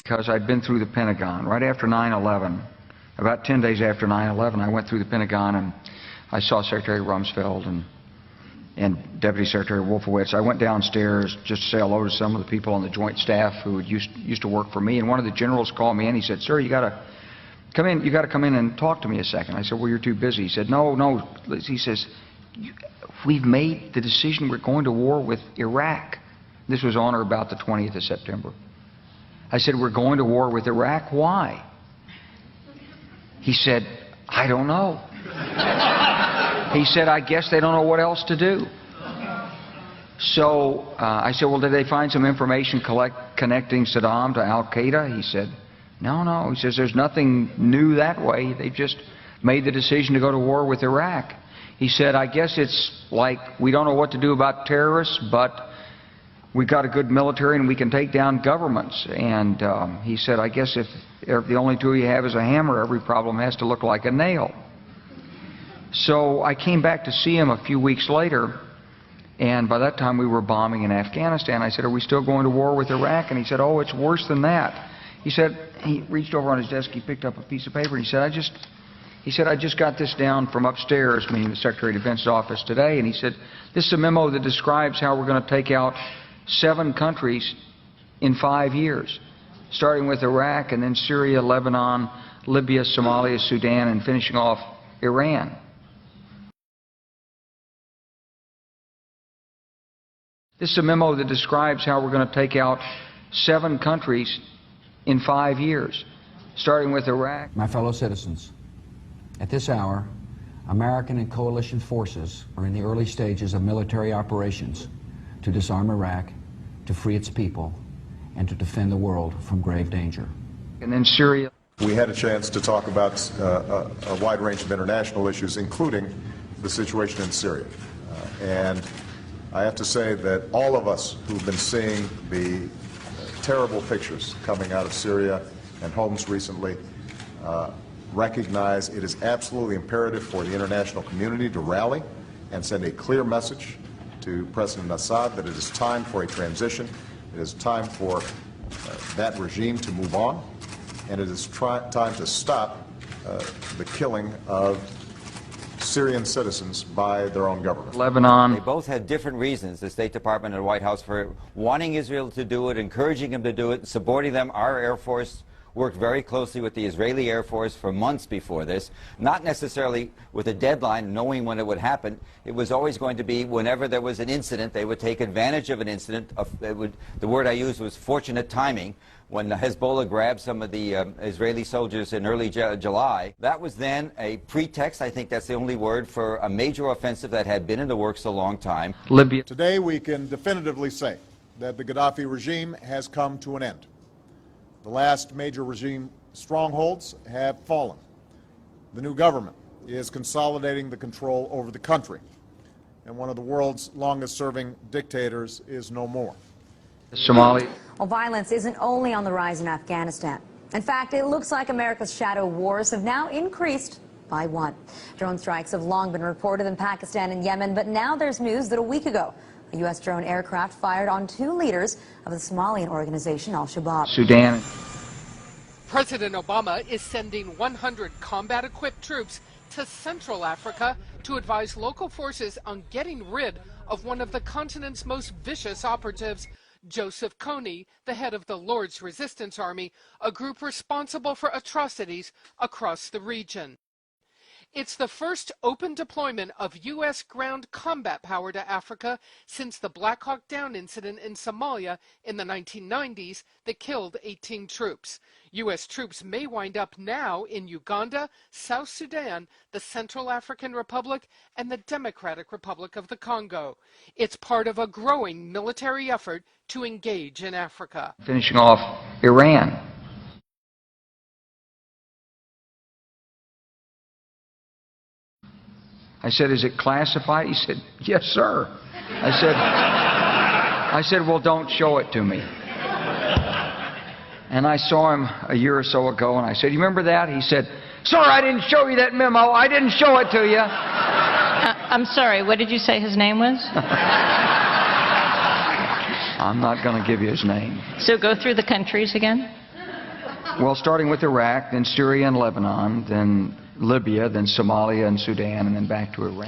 because I'd been through the Pentagon right after 9/11. About 10 days after 9/11, I went through the Pentagon and I saw Secretary Rumsfeld and Deputy Secretary Wolfowitz. I went downstairs just to say hello to some of the people on the Joint Staff who used to work for me, and one of the generals called me and he said, "Sir, you got to come in. You got to come in and talk to me a second." I said, "Well, you're too busy." He said, "No." He says, "We've made the decision. We're going to war with Iraq." This was on or about the 20th of September. I said, "We're going to war with Iraq. Why?" He said, "I don't know." He said, "I guess they don't know what else to do." So I said, "Well, did they find some information connecting Saddam to Al-Qaeda?" He said, No. He says, "There's nothing new that way. They just made the decision to go to war with Iraq." He said, "I guess it's like we don't know what to do about terrorists, but we've got a good military and we can take down governments." And he said, "I guess if the only tool you have is a hammer, every problem has to look like a nail." So I came back to see him a few weeks later, and by that time we were bombing in Afghanistan. I said, "Are we still going to war with Iraq?" And he said, "Oh, it's worse than that." He said, he reached over on his desk, he picked up a piece of paper, and he said, I just got this down from upstairs, meaning the Secretary of Defense's office today, and he said, "This is a memo that describes how we're going to take out 7 countries in 5 years, starting with Iraq and then Syria, Lebanon, Libya, Somalia, Sudan, and finishing off Iran." This is a memo that describes how we're going to take out 7 countries in 5 years, starting with Iraq. My fellow citizens, at this hour, American and coalition forces are in the early stages of military operations to disarm Iraq, to free its people, and to defend the world from grave danger. And then Syria. We had a chance to talk about a wide range of international issues, including the situation in Syria. And I have to say that all of us who've been seeing the terrible pictures coming out of Syria and Homs recently recognize it is absolutely imperative for the international community to rally and send a clear message to President Assad that it is time for a transition, it is time for that regime to move on, and it is time to stop the killing of Syrian citizens by their own government. Lebanon. They both had different reasons, the State Department and the White House, for wanting Israel to do it, encouraging them to do it, supporting them. Our Air Force worked very closely with the Israeli Air Force for months before this, not necessarily with a deadline, knowing when it would happen. It was always going to be whenever there was an incident, they would take advantage of an incident. The word I used was fortunate timing. When Hezbollah grabbed some of the Israeli soldiers in early July, that was then a pretext, I think that's the only word, for a major offensive that had been in the works a long time. Libya. Today we can definitively say that the Gaddafi regime has come to an end. The last major regime strongholds have fallen. The new government is consolidating the control over the country, and one of the world's longest-serving dictators is no more. Somalia. Well, violence isn't only on the rise in Afghanistan. In fact, it looks like America's shadow wars have now increased by 1. Drone strikes have long been reported in Pakistan and Yemen, but now there's news that a week ago, a U.S. drone aircraft fired on 2 leaders of the Somalian organization Al-Shabaab. Sudan. President Obama is sending 100 combat-equipped troops to Central Africa to advise local forces on getting rid of one of the continent's most vicious operatives, Joseph Kony, the head of the Lord's Resistance Army, a group responsible for atrocities across the region. It's the first open deployment of U.S. ground combat power to Africa since the Black Hawk Down incident in Somalia in the 1990s that killed 18 troops. U.S. troops may wind up now in Uganda, South Sudan, the Central African Republic, and the Democratic Republic of the Congo. It's part of a growing military effort to engage in Africa. Finishing off Iran. I said, "Is it classified?" He said, "Yes, sir." I said, "Well, don't show it to me." And I saw him a year or so ago, and I said, "You remember that?" He said, "Sir, I didn't show you that memo. I didn't show it to you." I'm sorry, what did you say his name was? I'm not going to give you his name. So go through the countries again. Well, starting with Iraq, then Syria and Lebanon, then Libya, then Somalia and Sudan, and then back to Iran.